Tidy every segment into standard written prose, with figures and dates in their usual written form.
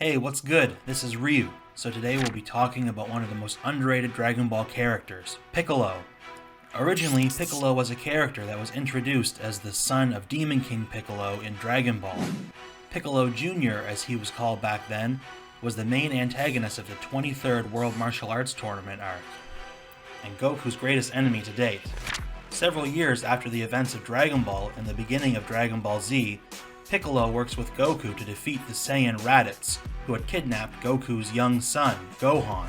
Hey, what's good? This is Ryu. So today we'll be talking about one of the most underrated Dragon Ball characters, Piccolo. Originally, Piccolo was a character that was introduced as the son of Demon King Piccolo in Dragon Ball. Piccolo Jr., as he was called back then, was the main antagonist of the 23rd World Martial Arts Tournament arc, and Goku's greatest enemy to date. Several years after the events of Dragon Ball and the beginning of Dragon Ball Z, Piccolo works with Goku to defeat the Saiyan Raditz, who had kidnapped Goku's young son, Gohan.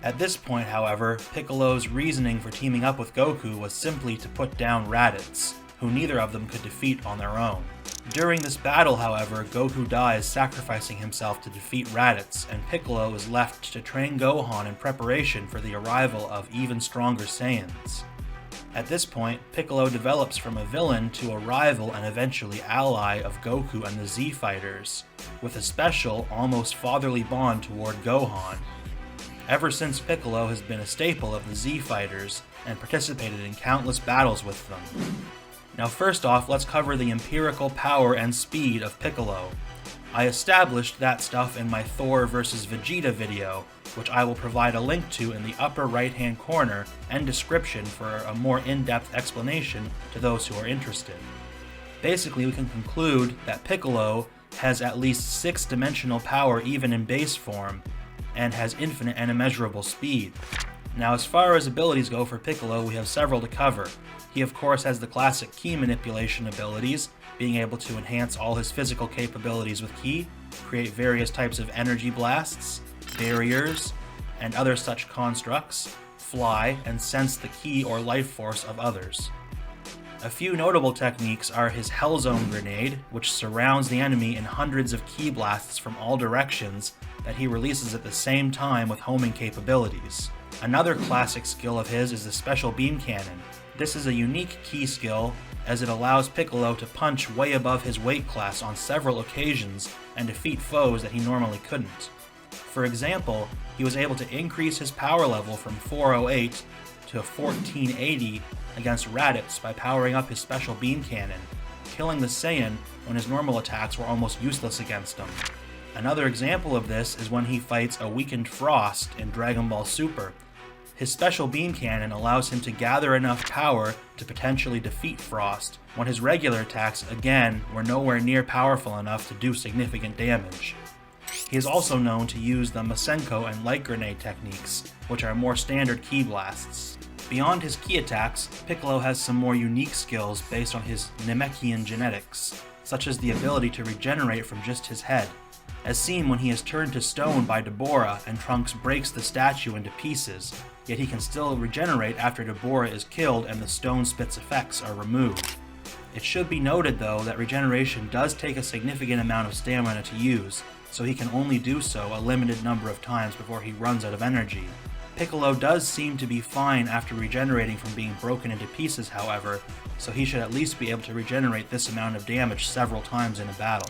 At this point, however, Piccolo's reasoning for teaming up with Goku was simply to put down Raditz, who neither of them could defeat on their own. During this battle, however, Goku dies sacrificing himself to defeat Raditz, and Piccolo is left to train Gohan in preparation for the arrival of even stronger Saiyans. At this point, Piccolo develops from a villain to a rival and eventually ally of Goku and the Z Fighters, with a special, almost fatherly bond toward Gohan. Ever since, Piccolo has been a staple of the Z Fighters and participated in countless battles with them. Now first off, let's cover the empirical power and speed of Piccolo. I established that stuff in my Thor vs Vegeta video, which I will provide a link to in the upper right hand corner and description for a more in-depth explanation to those who are interested. Basically, we can conclude that Piccolo has at least 6-dimensional power even in base form, and has infinite and immeasurable speed. Now as far as abilities go for Piccolo, we have several to cover. He of course has the classic ki manipulation abilities, being able to enhance all his physical capabilities with ki, create various types of energy blasts, barriers, and other such constructs, fly, and sense the ki or life force of others. A few notable techniques are his Hell Zone grenade, which surrounds the enemy in hundreds of ki blasts from all directions that he releases at the same time with homing capabilities. Another classic skill of his is the Special Beam Cannon. This is a unique ki skill as it allows Piccolo to punch way above his weight class on several occasions and defeat foes that he normally couldn't. For example, he was able to increase his power level from 408 to 1480 against Raditz by powering up his Special Beam Cannon, killing the Saiyan when his normal attacks were almost useless against him. Another example of this is when he fights a weakened Frost in Dragon Ball Super. His Special Beam Cannon allows him to gather enough power to potentially defeat Frost, when his regular attacks, again, were nowhere near powerful enough to do significant damage. He is also known to use the Masenko and Light Grenade techniques, which are more standard ki blasts. Beyond his ki attacks, Piccolo has some more unique skills based on hhis Namekian genetics, such as the ability to regenerate from just his head, as seen when he is turned to stone by Deborah and Trunks breaks the statue into pieces, yet he can still regenerate after Deborah is killed and the stone spit's effects are removed. It should be noted though that regeneration does take a significant amount of stamina to use, so he can only do so a limited number of times before he runs out of energy. Piccolo does seem to be fine after regenerating from being broken into pieces, however, so he should at least be able to regenerate this amount of damage several times in a battle.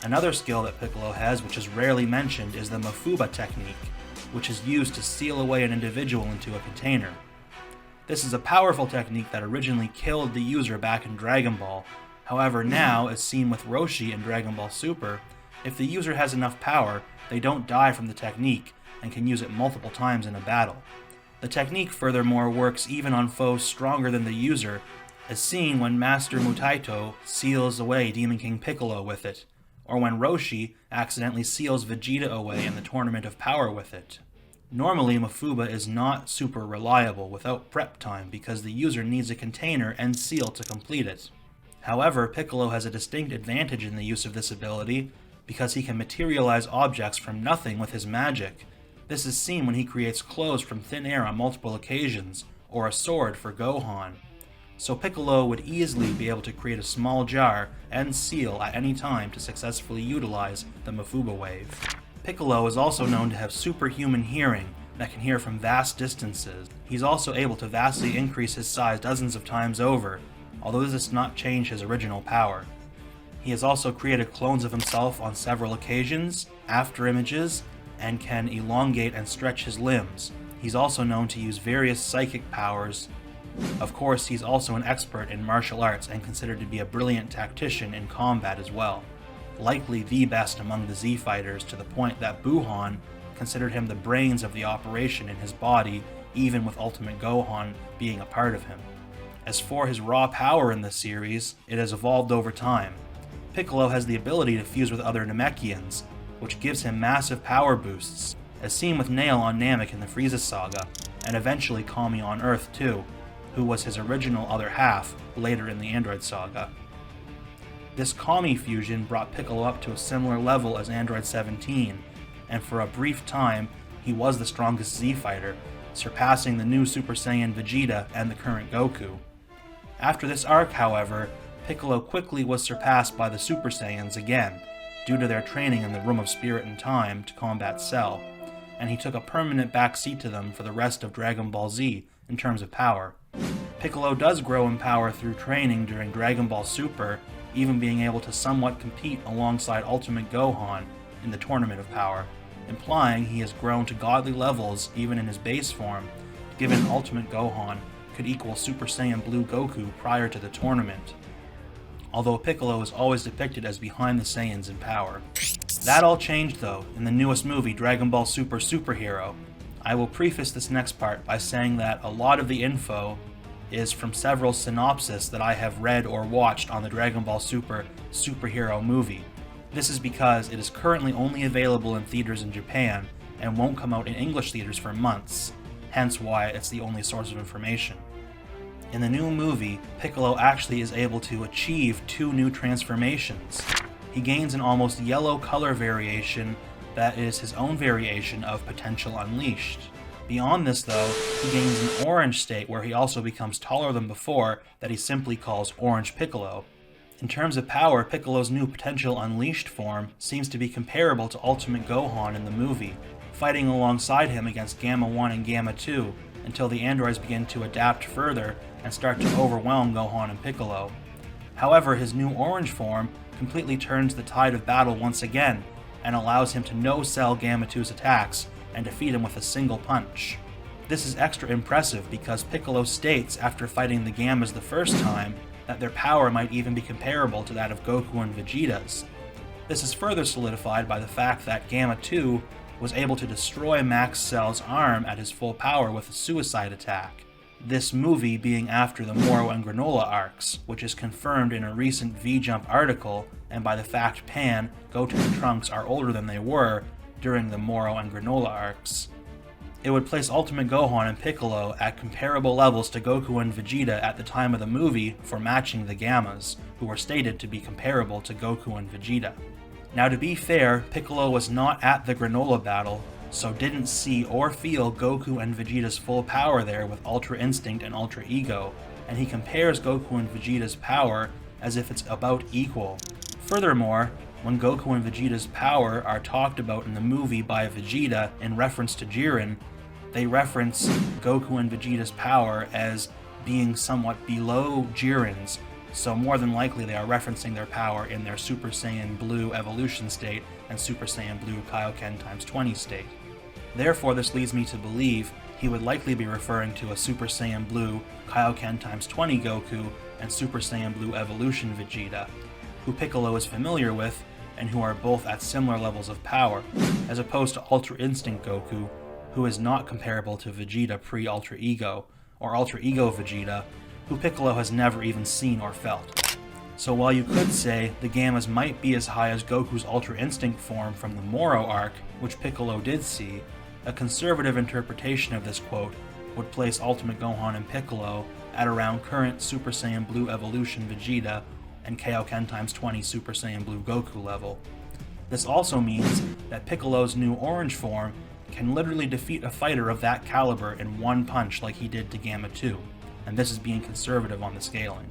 Another skill that Piccolo has, which is rarely mentioned, is the Mafuba technique, which is used to seal away an individual into a container. This is a powerful technique that originally killed the user back in Dragon Ball. However, now, as seen with Roshi in Dragon Ball Super, if the user has enough power, they don't die from the technique, and can use it multiple times in a battle. The technique furthermore works even on foes stronger than the user, as seen when Master Mutaito seals away Demon King Piccolo with it, or when Roshi accidentally seals Vegeta away in the Tournament of Power with it. Normally, Mafuba is not super reliable without prep time because the user needs a container and seal to complete it. However, Piccolo has a distinct advantage in the use of this ability because he can materialize objects from nothing with his magic. This is seen when he creates clothes from thin air on multiple occasions, or a sword for Gohan. So Piccolo would easily be able to create a small jar and seal at any time to successfully utilize the Mafuba wave. Piccolo is also known to have superhuman hearing that can hear from vast distances. He's also able to vastly increase his size dozens of times over, although this does not change his original power. He has also created clones of himself on several occasions, after images, and can elongate and stretch his limbs. He's also known to use various psychic powers. Of course, he's also an expert in martial arts and considered to be a brilliant tactician in combat as well. likely the best among the Z fighters, to the point that Buhan considered him the brains of the operation in his body, even with Ultimate Gohan being a part of him. As for his raw power in the series, it has evolved over time. Piccolo has the ability to fuse with other Namekians, which gives him massive power boosts, as seen with Nail on Namek in the Frieza saga, and eventually Kami on Earth too, who was his original other half later in the Android saga. This Kami fusion brought Piccolo up to a similar level as Android 17, and for a brief time, he was the strongest Z fighter, surpassing the new Super Saiyan Vegeta and the current Goku. After this arc, however, Piccolo quickly was surpassed by the Super Saiyans again, due to their training in the Room of Spirit and Time to combat Cell, and he took a permanent backseat to them for the rest of Dragon Ball Z in terms of power. Piccolo does grow in power through training during Dragon Ball Super, even being able to somewhat compete alongside Ultimate Gohan in the Tournament of Power, implying he has grown to godly levels even in his base form, given Ultimate Gohan could equal Super Saiyan Blue Goku prior to the tournament, although Piccolo is always depicted as behind the Saiyans in power. That all changed though in the newest movie, Dragon Ball Super Superhero. I will preface this next part by saying that a lot of the info is from several synopses that I have read or watched on the Dragon Ball Super Superhero movie. This is because it is currently only available in theaters in Japan and won't come out in English theaters for months, hence why it's the only source of information. In the new movie, Piccolo actually is able to achieve 2 new transformations. He gains an almost yellow color variation that is his own variation of Potential Unleashed. Beyond this though, he gains an orange state where he also becomes taller than before that he simply calls Orange Piccolo. In terms of power, Piccolo's new Potential Unleashed form seems to be comparable to Ultimate Gohan in the movie, fighting alongside him against Gamma 1 and Gamma 2 until the androids begin to adapt further and start to overwhelm Gohan and Piccolo. However, his new orange form completely turns the tide of battle once again and allows him to no-sell Gamma 2's attacks and defeat him with a single punch. This is extra impressive because Piccolo states after fighting the Gammas the first time that their power might even be comparable to that of Goku and Vegeta's. This is further solidified by the fact that Gamma 2 was able to destroy Max Cell's arm at his full power with a suicide attack. This movie being after the Moro and Granola arcs, which is confirmed in a recent V-Jump article and by the fact Pan, Goten, and Trunks are older than they were during the Moro and Granola arcs. It would place Ultimate Gohan and Piccolo at comparable levels to Goku and Vegeta at the time of the movie for matching the Gammas, who were stated to be comparable to Goku and Vegeta. Now to be fair, Piccolo was not at the Granola battle, so didn't see or feel Goku and Vegeta's full power there with Ultra Instinct and Ultra Ego, and he compares Goku and Vegeta's power as if it's about equal. Furthermore, when Goku and Vegeta's power are talked about in the movie by Vegeta in reference to Jiren, they reference Goku and Vegeta's power as being somewhat below Jiren's, so more than likely they are referencing their power in their Super Saiyan Blue evolution state and Super Saiyan Blue Kaioken x 20 state. Therefore, this leads me to believe he would likely be referring to a Super Saiyan Blue Kaioken x 20 Goku and Super Saiyan Blue Evolution Vegeta, who Piccolo is familiar with and who are both at similar levels of power, as opposed to Ultra Instinct Goku, who is not comparable to Vegeta pre-Ultra Ego, or Ultra Ego Vegeta, who Piccolo has never even seen or felt. So while you could say the Gammas might be as high as Goku's Ultra Instinct form from the Moro arc, which Piccolo did see, a conservative interpretation of this quote would place Ultimate Gohan and Piccolo at around current Super Saiyan Blue Evolution Vegeta and Kaioken x 20 Super Saiyan Blue Goku level. This also means that Piccolo's new orange form can literally defeat a fighter of that caliber in one punch like he did to Gamma 2, and this is being conservative on the scaling.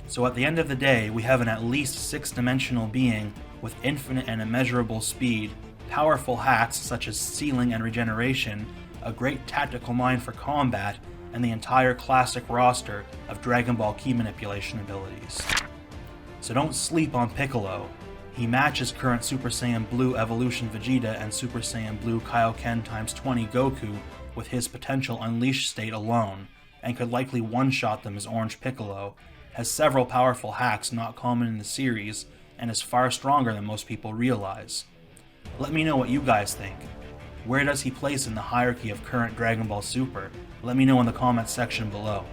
So at the end of the day, we have an at least 6-dimensional being with infinite and immeasurable speed, powerful hacks such as sealing and regeneration, a great tactical mind for combat, and the entire classic roster of Dragon Ball key manipulation abilities. So don't sleep on Piccolo. He matches current Super Saiyan Blue Evolution Vegeta and Super Saiyan Blue Kaioken x 20 Goku with his Potential Unleashed state alone, and could likely one-shot them as Orange Piccolo, has several powerful hacks not common in the series, and is far stronger than most people realize. Let me know what you guys think. Where does he place in the hierarchy of current Dragon Ball Super? Let me know in the comments section below.